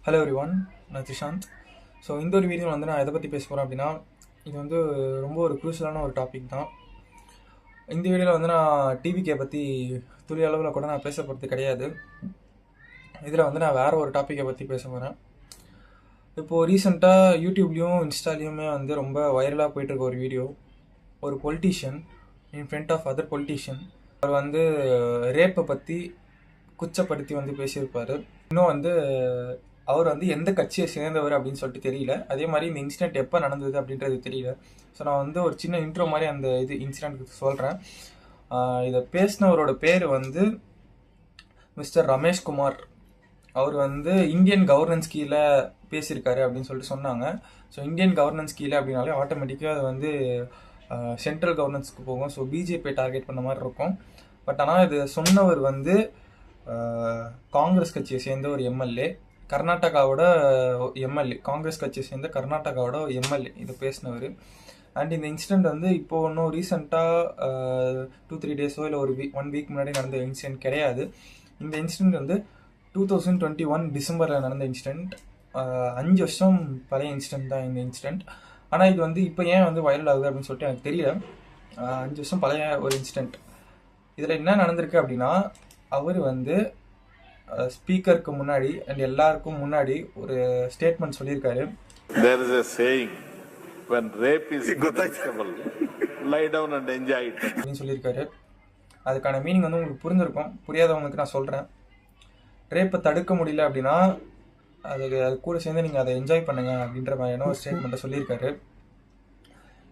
Hello everyone, நான் Dishant. So இந்த ஒரு வீடியோவில் வந்து நான் எதை பற்றி பேச போகிறேன் அப்படின்னா, இது வந்து ரொம்ப ஒரு குரூஷியலான ஒரு டாபிக் தான். இந்த வீடியோவில் வந்து நான் டிவிகே பற்றி துளி அளவில் கூட நான் பேச போகிறது கிடையாது. இதில் வந்து நான் வேறு ஒரு டாப்பிக்கை பற்றி பேச போகிறேன். இப்போது ரீசெண்டாக யூடியூப்லேயும் இன்ஸ்டாலேயுமே வந்து ரொம்ப வைரலாக போயிட்டுருக்க ஒரு வீடியோ. ஒரு politician in front of other politician அவர் வந்து ரேப்பை பற்றி குச்சப்படுத்தி வந்து பேசியிருப்பார். இன்னும் வந்து அவர் வந்து எந்த கட்சியை சேர்ந்தவர் அப்படின்னு சொல்லிட்டு தெரியல. அதே மாதிரி இந்த இன்சிடென்ட் எப்போ நடந்தது அப்படின்றது தெரியல. ஸோ நான் வந்து ஒரு சின்ன இன்ட்ரோ மாதிரி அந்த இன்சிடென்ட் சொல்கிறேன். இதை பேசினவரோட பேர் வந்து மிஸ்டர் ரமேஷ்குமார். அவர் வந்து இந்தியன் கவர்னன்ஸ் கீழே பேசியிருக்காரு அப்படின்னு சொல்லிட்டு சொன்னாங்க. ஸோ இந்தியன் கவர்னன்ஸ் கீழே அப்படின்னாலே ஆட்டோமேட்டிக்காக அது வந்து சென்ட்ரல் கவர்னன்ஸ்க்கு போகும். ஸோ பிஜேபி டார்கெட் பண்ண மாதிரி இருக்கும். பட் ஆனால் இது சொன்னவர் வந்து காங்கிரஸ் கட்சியை சேர்ந்த ஒரு எம்எல்ஏ, கர்நாடகாவோட எம்எல்ஏ, காங்கிரஸ் கட்சியை சேர்ந்த கர்நாடகாவோட எம்எல்ஏ இது பேசினவர். அண்ட் இந்த இன்சிடெண்ட் வந்து இப்போ இன்னும் ரீசெண்டாக 2-3 டேஸோ இல்லை ஒரு ஒன் வீக் முன்னாடி நடந்த இன்சிடென்ட் கிடையாது. இந்த இன்சிடென்ட் வந்து 2021 டிசம்பரில் நடந்த இன்சிடென்ட். 5 வருஷம் பழைய இன்சிடென்ட் தான் இந்த இன்சிடென்ட். ஆனால் இது வந்து இப்போ ஏன் வந்து வைரல் ஆகுது அப்படின்னு சொல்லிட்டு எனக்கு தெரியல. 5 வருஷம் பழைய ஒரு இன்சிடென்ட். இதில் என்ன நடந்திருக்கு அப்படின்னா, அவர் வந்து ஸ்பீக்கருக்கு முன்னாடி அண்ட் எல்லாருக்கும் முன்னாடி ஒரு ஸ்டேட்மெண்ட் சொல்லியிருக்காரு. There is a saying, when rape is inevitable, lie down and enjoy it அப்படின்னு சொல்லியிருக்காரு. அதுக்கான மீனிங் வந்து உங்களுக்கு புரிஞ்சிருக்கும். புரியாதவங்களுக்கு நான் சொல்கிறேன். ரேப்பை தடுக்க முடியல அப்படின்னா அது கூட சேர்ந்து நீங்கள் அதை என்ஜாய் பண்ணுங்க அப்படின்ற மாதிரியான ஒரு ஸ்டேட்மெண்ட்டை சொல்லியிருக்காரு.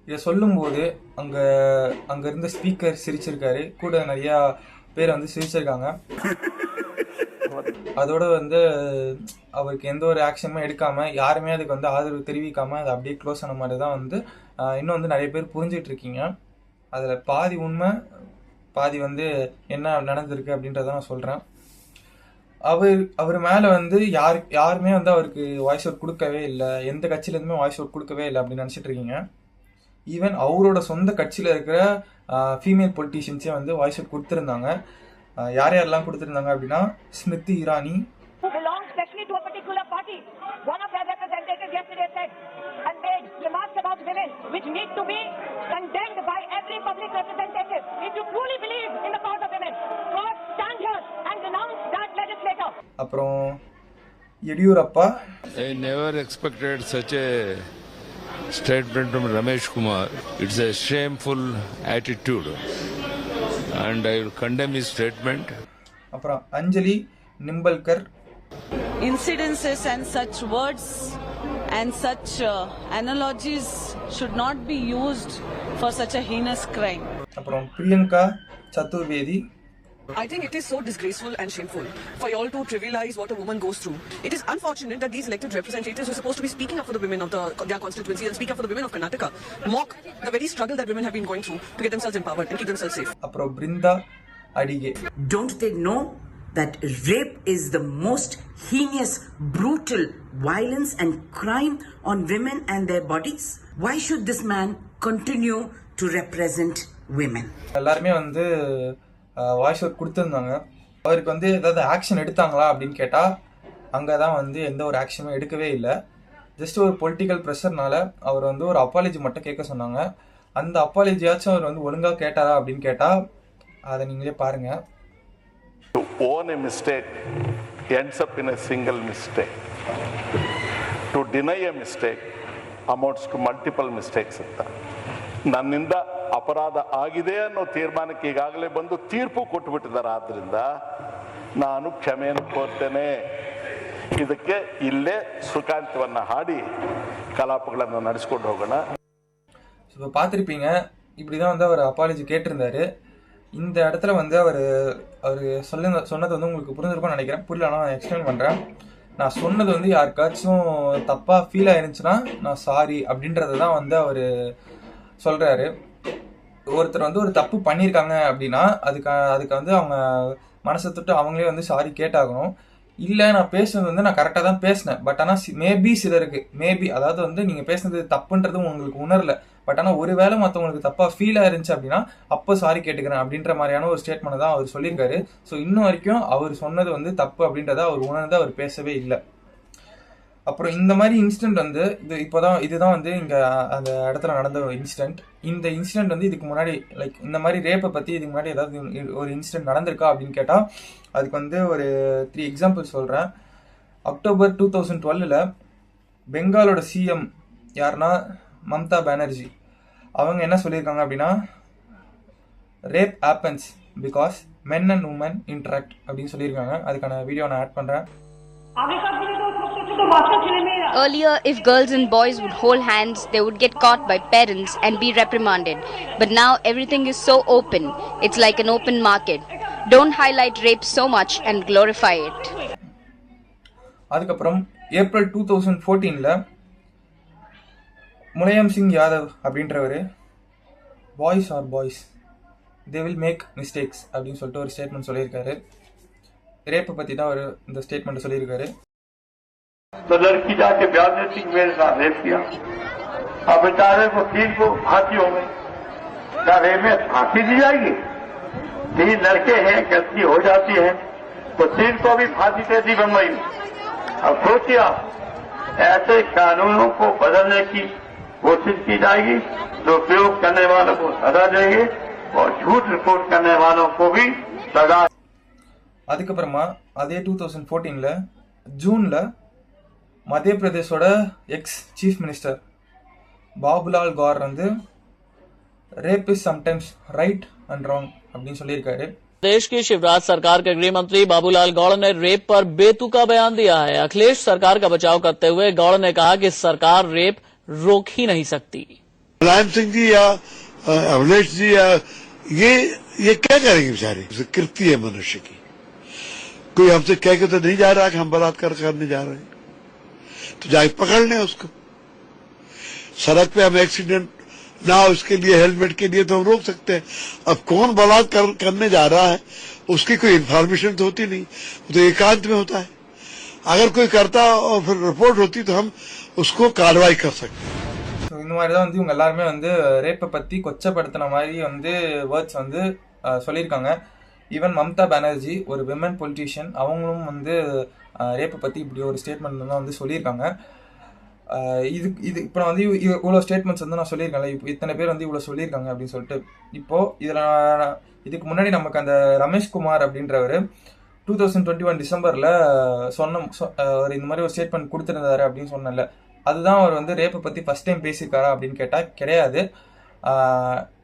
இதை சொல்லும்போது அங்கே இருந்த ஸ்பீக்கர் சிரிச்சிருக்காரு. கூட நிறையா பேர் வந்து சிரிச்சிருக்காங்க. அதோட வந்து அவருக்கு எந்த ஒரு ஆக்ஷனுமே எடுக்காம, யாருமே அதுக்கு வந்து ஆதரவு தெரிவிக்காம அது அப்படியே க்ளோஸ் ஆன மாதிரி தான் வந்து இன்னும் வந்து நிறைய பேர் புரிஞ்சிட்டு இருக்கீங்க. அதில் பாதி உண்மை, பாதி வந்து என்ன நடந்திருக்கு அப்படின்றத நான் சொல்கிறேன். அவர் மேலே வந்து யாருமே வந்து அவருக்கு வாய்ஸ் அவுட் கொடுக்கவே இல்லை, எந்த கட்சியிலேருந்துமே வாய்ஸ் அவுட் கொடுக்கவே இல்லை அப்படின்னு நினச்சிட்டு இருக்கீங்க. ஈவன் அவரோட சொந்த கட்சியில் இருக்கிற ஃபீமேல் பொலிட்டீஷியன்ஸே வந்து வாய்ஸ் அவுட் கொடுத்துருந்தாங்க. யாரெல்லாம் கொடுத்துருந்தாங்க அப்படின்னா, ஸ்மிருதி இரானி, அப்புறம் Yediyurappa. I never expected such a statement from Ramesh Kumar. It's a shameful attitude and I will condemn his statement. அப்புறம் அஞ்சலி Nimbalkar. Incidences and such words and such analogies should not be used for such a heinous crime. அப்புறம் Priyanka Chaturvedi. I think it is so disgraceful and shameful for you all to trivialize what a woman goes through. It is unfortunate that these elected representatives who are supposed to be speaking up for the women of their constituency and speak up for the women of Karnataka mock the very struggle that women have been going through to get themselves empowered and keep themselves safe. அப்புறம் Brinda அடிகே. Don't they know that rape is the most heinous, brutal violence and crime on women and their bodies? Why should this man continue to represent women? எல்லாருமே வந்து voice out கொடுத்துருந்தாங்க. அவருக்கு வந்து ஏதாவது action எடுத்தாங்களா அப்படின்னு கேட்டால் அங்கே தான் வந்து எந்த ஒரு ஆக்ஷனும் எடுக்கவே இல்லை. ஜஸ்ட் ஒரு பொலிட்டிக்கல் ப்ரெஷர்னால அவர் வந்து ஒரு அப்பாலஜி மட்டும் கேட்க சொன்னாங்க. அந்த அப்பாலஜியாச்சும் அவர் வந்து ஒழுங்காக கேட்டாரா அப்படின்னு கேட்டால் அதை நீங்களே பாருங்கள். To own a mistake ends up in a single mistake. To deny a mistake amounts to multiple mistakes ಅಂತ. ನನ್ನಿಂದ ಅಪರಾಧ ಆಗಿದೆ ಅನ್ನೋ ತೀರ್ಮಾನಕ್ಕೆ ಈಗಾಗಲೇ ಬಂದು ತೀರ್ಪು ಕೊಟ್ಟುಬಿಟ್ಟಿದ್ದಾರೆ. ಆದ್ದರಿಂದ ನಾನು ಕ್ಷಮೆಯನ್ನು ಕೋರ್ತೇನೆ. ಇದಕ್ಕೆ ಇಲ್ಲೇ ಸುಖಾಂತವನ್ನು ಹಾಡಿ ಕಲಾಪಗಳನ್ನು ನಡೆಸ್ಕೊಂಡು ಹೋಗೋಣ. இப்போ பார்த்துருப்பீங்க, இப்படி தான் வந்து அவர் அப்பாலஜி கேட்டிருந்தாரு. இந்த இடத்துல வந்து அவர் சொன்னது வந்து உங்களுக்கு புரிஞ்சிருக்கும்னு நினைக்கிறேன். புரியலன்னா நான் எக்ஸ்பிளைன் பண்ணுறேன். நான் சொன்னது வந்து யாருக்காச்சும் தப்பாக ஃபீல் ஆயிருந்துச்சுன்னா நான் சாரி அப்படின்றது தான் வந்து அவர் சொல்கிறாரு. ஒருத்தர் வந்து ஒரு தப்பு பண்ணியிருக்காங்க அப்படின்னா அதுக்கு வந்து அவங்க மனசை தொட்டு அவங்களே வந்து சாரி கேட்டாகணும். இல்லை நான் பேசுனது வந்து நான் கரெக்டாக தான் பேசினேன், பட் ஆனால் மேபி சிலருக்கு அதாவது வந்து நீங்கள் பேசுனது தப்புன்றது உங்களுக்கு உணரல, பட் ஆனால் ஒருவேளை மற்றவங்களுக்கு தப்பாக ஃபீல் ஆயிருந்துச்சு அப்படின்னா அப்போ சாரி கேட்டுக்கிறேன் அப்படின்ற மாதிரியான ஒரு ஸ்டேட்மெண்ட் தான் அவர் சொல்லியிருக்காரு. ஸோ இன்னும் வரைக்கும் அவர் சொன்னது வந்து தப்பு அப்படின்றத அவர் உணர்ந்து அவர் பேசவே இல்லை. அப்புறம் இந்த மாதிரி இன்சிடென்ட் வந்து இதுதான் வந்து இங்கே அந்த இடத்துல நடந்த ஒரு இன்சிடென்ட். இந்த இன்சிடென்ட் வந்து இதுக்கு முன்னாடி லைக் இந்த மாதிரி ரேப்பை பற்றி இதுக்கு முன்னாடி ஏதாவது ஒரு இன்சிடென்ட் நடந்திருக்கா அப்படின்னு கேட்டால் அதுக்கு வந்து ஒரு 3 எக்ஸாம்பிள் சொல்கிறேன். அக்டோபர் 2012 பெங்காலோட சிஎம் யாருன்னா மம்தா பானர்ஜி. அவங்க என்ன சொல்லியிருக்காங்க அப்படின்னா, rape happens because men and woman interact அப்படின்னு சொல்லியிருக்காங்க. அதுக்கான வீடியோ நான் ஆட் பண்ணுறேன். Earlier, if girls and boys would hold hands, they would get caught by parents and be reprimanded. But now everything is so open. It's like an open market. Don't highlight rape so much and glorify it. அதுக்கப்புறம் April 2014 Mulayam Singh Yadav அப்படின்றவர் boys are boys they will make mistakes அப்படின்னு சொல்லிட்டு ஒரு statement சொல்லியிருக்காரு. ரேப்பை பற்றி தான் அவர் இந்த statement சொல்லியிருக்காரு. तो लड़की जाके ब्याह सिंह मेरे साथ रेप किया, अब बेचारे को 3 को फांसी हो गई। क्या रेप में फांसी दी जाएगी? 3 लड़के हैं, गलती हो जाती है तो 3 को भी फांसी दे दी बम्बई में। अब सोचिए आप, ऐसे कानूनों को बदलने की कोशिश की जाएगी तो उपयोग करने वालों को सजा देंगे और झूठ रिपोर्ट करने वालों को भी सजा. அதுக்கப்புறமா அதே 2014 ஜூன்ல மத்திய பிரதேஷோட ex chief minister Babulal Gaur வந்து rape is sometimes right and wrong அப்படின்னு சொல்லியிருக்காரு. प्रदेश की शिवराज सरकार के गृह मंत्री बाबूलाल गौड़ ने रेप पर बेतुका बयान दिया है. अखिलेश सरकार का बचाव करते हुए गौड़ ने कहा कि सरकार रेप रोक ही नहीं सकती. मुलायम सिंह जी या अखिलेश जी या ये क्या करेंगे बेचारे? कृति है मनुष्य की. कोई हमसे कह के तो नहीं जा रहा कि हम बलात्कार करने जा रहे हैं, तो जाके पकड़ लें उसको. सड़क पे हम एक्सीडेंट ना हो इसके लिए हेलमेट के लिए तो हम रोक सकते हैं. अब कौन बलात्कार करने जा रहा है उसकी कोई इन्फॉर्मेशन तो होती नहीं, वो तो एकांत में होता है. अगर कोई करता और फिर रिपोर्ट होती तो हम उसको कार्रवाई कर सकते हैं. இந்த மாதிரி தான் வந்து இவங்க எல்லாருமே வந்து ரேப்பை பற்றி கொச்சப்படுத்தின மாதிரி வந்து வேர்ட்ஸ் வந்து சொல்லியிருக்காங்க. ஈவன் மம்தா பானர்ஜி ஒரு விமன் பொலிட்டீஷியன், அவங்களும் வந்து ரேப்பை பற்றி இப்படி ஒரு ஸ்டேட்மெண்ட் தான் வந்து சொல்லியிருக்காங்க. இது இப்போ நான் வந்து இவ்வளோ ஸ்டேட்மெண்ட்ஸ் வந்து நான் சொல்லியிருக்கேன்ல, இப்போ இத்தனை பேர் வந்து இவ்வளோ சொல்லியிருக்காங்க அப்படின்னு சொல்லிட்டு. இப்போது இதில் இதுக்கு முன்னாடி நமக்கு அந்த ரமேஷ்குமார் அப்படின்றவர் 2021 டிசம்பரில் ஒரு இந்த மாதிரி ஒரு ஸ்டேட்மெண்ட் கொடுத்துருந்தாரு அப்படின்னு சொன்னல, அதுதான் அவர் வந்து ரேப்பை பற்றி ஃபஸ்ட் டைம் பேசியிருக்காரா அப்படின்னு கேட்டால் கிடையாது.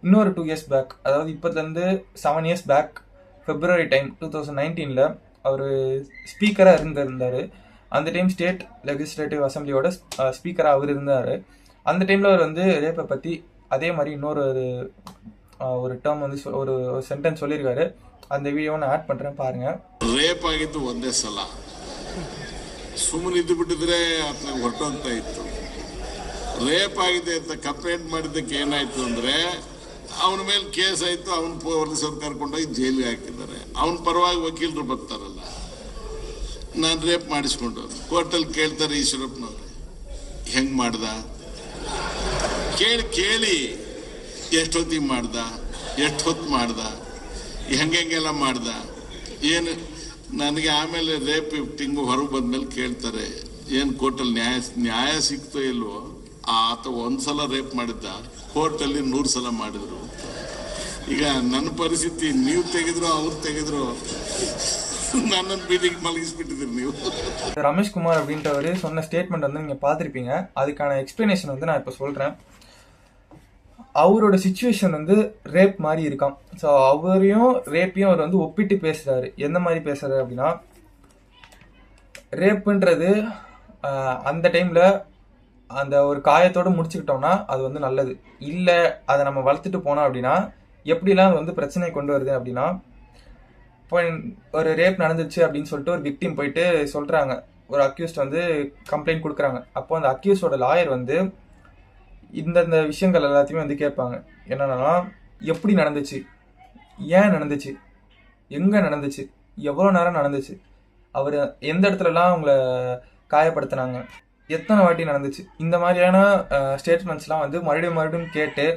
இன்னொரு 2 இயர்ஸ் பேக், அதாவது இப்போதுலேருந்து 7 இயர்ஸ் பேக் February டைம் 2019 அவர் ஸ்பீக்கராக இருந்திருந்தார். அந்த டைம் ஸ்டேட் லெஜிஸ்லேட்டிவ் அசம்பிளியோட ஸ்பீக்கராக அவர் இருந்தார். அந்த டைமில் அவர் வந்து ரேப்பை பற்றி அதே மாதிரி இன்னொரு ஒரு டேர்ம் வந்து ஒரு சென்டென்ஸ் சொல்லியிருக்காரு. அந்த வீடியோவை நான் ஆட் பண்ணுறேன், பாருங்கள். ರೇಪ್ ಆಗಿದ್ದು ಒಂದೇ ಸಲ, ಸುಮ್ಮನೆ ಇದ್ದು ಬಿಟ್ಟಿದ್ರೆ ಅದನ್ನ ಹೊರಟೋಗ್ತಾ ಇತ್ತು. ರೇಪ್ ಆಗಿದೆ ಅಂತ ಕಂಪ್ಲೇಂಟ್ ಮಾಡಿದ್ದಕ್ಕೆ ಏನಾಯ್ತು ಅಂದ್ರೆ ಅವನ ಮೇಲೆ ಕೇಸ್ ಆಯ್ತು, ಅವನ ಪೊಲೀಸರು ಕರ್ಕೊಂಡೋಗಿ ಜೈಲಿಗೆ ಹಾಕಿದ್ದಾರೆ. ಅವನ ಪರವಾಗಿ ವಕೀಲರು ಬರ್ತಾರಲ್ಲ, ನಾನು ರೇಪ್ ಮಾಡಿಸ್ಕೊಂಡು ಕೋರ್ಟಲ್ಲಿ ಕೇಳ್ತಾರೆ, ಈಶ್ವರಪ್ಪನವ್ರೆ ಹೆಂಗ್ ಮಾಡ್ದ ಕೇಳಿ ಎಷ್ಟೊತ್ತಿಗೆ ಮಾಡ್ದ, ಎಷ್ಟು ಹೊತ್ತು ಮಾಡ್ದ, ಹೆಂಗೆಲ್ಲ ಮಾಡ್ದ ಏನು. ನನಗೆ ಆಮೇಲೆ ರೇಪ್ ತಿಂಗು ಹೊರಗೆ ಬಂದ್ಮೇಲೆ ಕೇಳ್ತಾರೆ, ಏನು ಕೋರ್ಟಲ್ಲಿ ನ್ಯಾಯ ಸಿಕ್ತೋ ಇಲ್ವೋ, ಆತ ಒಂದ್ಸಲ ರೇಪ್ ಮಾಡಿದ್ದ, ಕೋರ್ಟಲ್ಲಿ 100 ಸಲ ಮಾಡಿದ್ರು. ಈಗ ನನ್ನ ಪರಿಸ್ಥಿತಿ ನೀವು ತೆಗೆದ್ರು ಅವ್ರು ತೆಗೆದ್ರು, ನನ್ನನ್ನು ಬೀದಿಗೆ ಮಲಗಿಸ್ಬಿಟ್ಟಿದ್ರಿ ನೀವು. ரமேஷ்குமார் அப்படின்றவர் சொன்ன ஸ்டேட்மெண்ட் வந்து நீங்கள் பார்த்துருப்பீங்க. அதுக்கான எக்ஸ்பிளனேஷன் வந்து நான் இப்போ சொல்கிறேன். அவரோட சிச்சுவேஷன் வந்து ரேப் மாதிரி இருக்கான். ஸோ அவரையும் ரேப்பையும் அவர் வந்து ஒப்பிட்டு பேசுகிறாரு. எந்த மாதிரி பேசுகிறாரு அப்படின்னா, ரேப்புன்றது அந்த டைமில் அந்த ஒரு காயத்தோடு முடிச்சுக்கிட்டோம்னா அது வந்து நல்லது. இல்லை அதை நம்ம வளர்த்துட்டு போனோம் அப்படின்னா எப்படிலாம் அது வந்து பிரச்சனை கொண்டு வருது அப்படின்னா, இப்போ ஒரு ரேப் நடந்துச்சு அப்படின்னு சொல்லிட்டு ஒரு விக்டிம் போயிட்டு சொல்கிறாங்க, ஒரு அக்யூஸ்ட் வந்து கம்ப்ளைண்ட் கொடுக்குறாங்க. அப்போ அந்த அக்யூஸ்டோட லாயர் வந்து இந்த விஷயங்கள் எல்லாத்தையுமே வந்து கேட்பாங்க. என்னென்னா, எப்படி நடந்துச்சு, ஏன் நடந்துச்சு, எங்கே நடந்துச்சு, எவ்வளோ நேரம் நடந்துச்சு, அவர் எந்த இடத்துலலாம் அவங்கள காயப்படுத்தினாங்க, எத்தனை வாட்டி நடந்துச்சு, இந்த மாதிரியான ஸ்டேட்மெண்ட்ஸ்லாம் வந்து மறுபடியும் கேட்டு,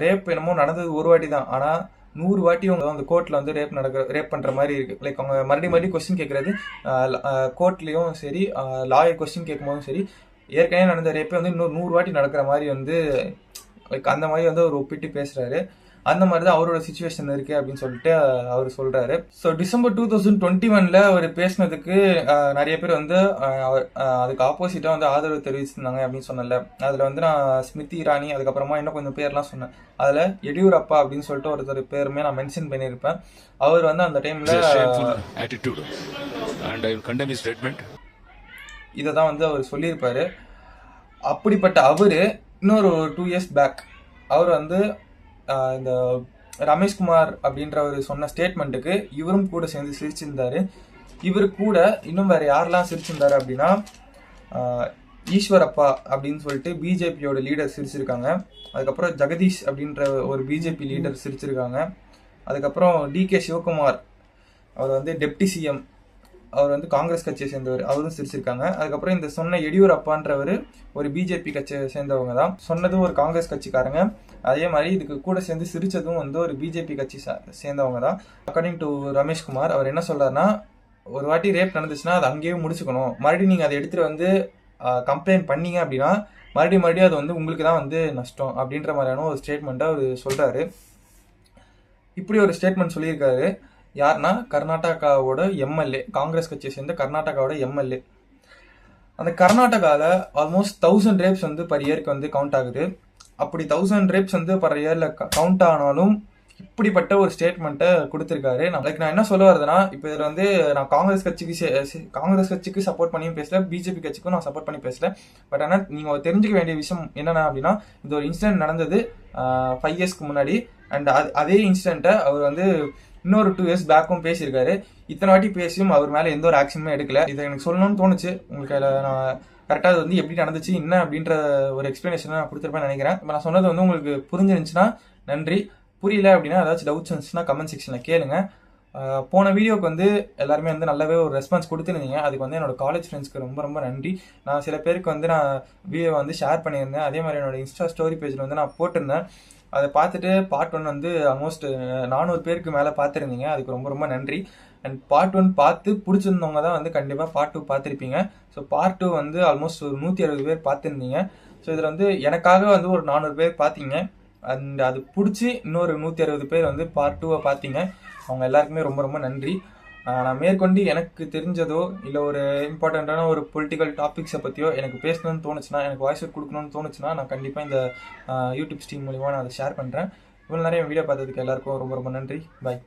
ரேப் என்னமோ நடந்தது ஒரு வாட்டி தான், ஆனால் 100 வாட்டி அவங்க அந்த கோர்ட்டில் வந்து ரேப் பண்ணுற மாதிரி இருக்குது. லைக் அவங்க மறுபடியும் கொஸ்டின் கேட்குறது கோர்ட்லேயும் சரி, லாயர் கொஸ்டின் கேட்கும்போதும் சரி, ஏற்கனவே நடந்த ரேப்பே வந்து இன்னொரு 100 வாட்டி நடக்கிற மாதிரி வந்து லைக் அந்த மாதிரி வந்து அவர் ஒப்பிட்டு பேசுகிறாரு. அந்த மாதிரி தான் அவரோட சுச்சுவேஷன் இருக்கு அப்படின்னு சொல்லிட்டு அவர் சொல்றாரு. ஸோ டிசம்பர் 2021 அவர் பேசினதுக்கு நிறைய பேர் வந்து அதுக்கு ஆப்போசிட்டா வந்து ஆதரவு தெரிவிச்சிருந்தாங்க அப்படின்னு சொன்னல. அதுல வந்து நான் ஸ்மிருதி இரானி, அதுக்கப்புறமா இன்னும் கொஞ்சம் பேர்லாம் சொன்னேன். அதுல எடியூரப்பா அப்படின்னு சொல்லிட்டு ஒருத்தர் பேருமே நான் மென்ஷன் பண்ணியிருப்பேன். அவர் வந்து அந்த டைம்ல இதை தான் வந்து அவர் சொல்லியிருப்பாரு. அப்படிப்பட்ட அவரு இன்னொரு 2 years பேக் அவர் வந்து இந்த ரமேஷ்குமார் அப்படின்றவர் சொன்ன ஸ்டேட்மெண்ட்டுக்கு இவரும் கூட சேர்ந்து சிரிச்சிருந்தாரு. இவர் கூட இன்னும் வேற யாரெல்லாம் சிரிச்சிருந்தாரு அப்படின்னா ஈஸ்வரப்பா அப்படின்னு சொல்லிட்டு பிஜேபியோட லீடர் சிரிச்சிருக்காங்க. அதுக்கப்புறம் ஜெகதீஷ் அப்படின்ற ஒரு பிஜேபி லீடர் சிரிச்சிருக்காங்க. அதுக்கப்புறம் டிகே சிவகுமார், அவர் வந்து டெப்டி சிஎம், அவர் வந்து காங்கிரஸ் கட்சியை சேர்ந்தவர், அவரும் சிரிச்சிருக்காங்க. அதுக்கப்புறம் இந்த சொன்ன எடியூரப்பான்றவர் ஒரு பிஜேபி கட்சியை சேர்ந்தவங்க தான். சொன்னதும் ஒரு காங்கிரஸ் கட்சிக்காரங்க. அதே மாதிரி இதுக்கு கூட சேர்ந்து சிரிச்சதும் வந்து ஒரு பிஜேபி கட்சி சேர்ந்தவங்க தான். அக்கார்டிங் டு ரமேஷ்குமார், அவர் என்ன சொல்றாருன்னா, ஒரு வாட்டி ரேப் நடந்துச்சுன்னா அதை அங்கேயே முடிச்சுக்கணும். மறுபடியும் நீங்கள் அதை எடுத்துகிட்டு வந்து கம்ப்ளைண்ட் பண்ணீங்க அப்படின்னா மறுபடியும் அது வந்து உங்களுக்கு தான் வந்து நஷ்டம் அப்படின்ற மாதிரியான ஒரு ஸ்டேட்மெண்ட்டை அவர் சொல்றாரு. இப்படி ஒரு ஸ்டேட்மெண்ட் சொல்லியிருக்காரு. யாருன்னா கர்நாடகாவோட எம்எல்ஏ, காங்கிரஸ் கட்சியை சேர்ந்த கர்நாடகாவோட எம்எல்ஏ. அந்த கர்நாடகாவில் ஆல்மோஸ்ட் 1000 ரேப்ஸ் வந்து பர் இயருக்கு வந்து கவுண்ட் ஆகுது. அப்படி 1000 ரேப்ஸ் வந்து பர் இயரில் கவுண்ட் ஆனாலும் இப்படிப்பட்ட ஒரு ஸ்டேட்மெண்ட்டை கொடுத்துருக்காரு. நான் என்ன சொல்ல வருதுன்னா, இப்போ இதில் வந்து நான் காங்கிரஸ் கட்சிக்கு சப்போர்ட் பண்ணியும் பேசல, பிஜேபி கட்சிக்கும் நான் சப்போர்ட் பண்ணி பேசல. பட் ஆனால் நீங்கள் தெரிஞ்சுக்க வேண்டிய விஷயம் என்னென்ன அப்படின்னா, இந்த ஒரு இன்சிடென்ட் நடந்தது 5 yearsக்கு முன்னாடி. அண்ட் அதே இன்சிடென்ட்டை அவர் வந்து இன்னொரு 2 years பேக்கும் பேசியிருக்காரு. இத்தனை வாட்டி பேசியும் அவர் மேலே எந்த ஒரு ஆக்ஷனுமே எடுக்கல. இதை எனக்கு சொல்லணும்னு தோணுச்சு. உங்களுக்கு அதில் நான் கரெக்டாக அது வந்து எப்படி நடந்துச்சு என்ன அப்படின்ற ஒரு எக்ஸ்பிளனேஷன் நான் கொடுத்துருப்பேன்னு நினைக்கிறேன். இப்போ நான் சொன்னது வந்து உங்களுக்கு புரிஞ்சிருந்துச்சுன்னா நன்றி. புரியல அப்படின்னா ஏதாச்சும் டவுட்ஸ் இருந்துச்சுன்னா கமெண்ட் செக்ஷனில் கேளுங்க. போன வீடியோக்கு வந்து எல்லாருமே வந்து நல்லாவே ஒரு ரெஸ்பான்ஸ் கொடுத்துருந்தீங்க. அதுக்கு வந்து என்னோட காலேஜ் ஃப்ரெண்ட்ஸ்க்கு ரொம்ப ரொம்ப நன்றி. நான் சில பேருக்கு வந்து நான் வீடியோ வந்து ஷேர் பண்ணியிருந்தேன். அதே மாதிரி என்னோட இன்ஸ்டா ஸ்டோரி பேஜில் வந்து நான் போட்டிருந்தேன். அதை பார்த்துட்டு பார்ட் 1 வந்து ஆல்மோஸ்ட் 400 பேருக்கு மேலே பார்த்துருந்தீங்க. அதுக்கு ரொம்ப ரொம்ப நன்றி. அண்ட் பார்ட் 1 பார்த்து பிடிச்சிருந்தவங்க தான் வந்து கண்டிப்பாக பார்ட் 2 பார்த்துருப்பீங்க. ஸோ பார்ட் 2 வந்து ஆல்மோஸ்ட் ஒரு 160 பேர் பார்த்துருந்தீங்க. ஸோ இதில் வந்து எனக்காக வந்து ஒரு 400 பேர் பார்த்தீங்க. அண்ட் அது பிடிச்சி இன்னொரு 160 பேர் வந்து பார்ட் 2 பார்த்தீங்க. அவங்க எல்லாருக்குமே ரொம்ப ரொம்ப நன்றி. நான் மேற்கொண்டு எனக்கு தெரிஞ்சதோ இல்லை ஒரு இம்பார்ட்டண்ட்டான ஒரு பொலிட்டிக்கல் டாபிக்ஸை பற்றியோ எனக்கு பேசணும்னு தோணுச்சுன்னா, எனக்கு வாய்ஸ் கொடுக்கணும்னு தோணுச்சுன்னா நான் கண்டிப்பாக இந்த யூடியூப் ஸ்ட்ரீம் மூலிமா நான் அதை ஷேர் பண்ணுறேன். இவ்வளோ நிறைய வீடியோ பார்த்ததுக்கு எல்லாருக்கும் ரொம்ப ரொம்ப நன்றி. பாய்.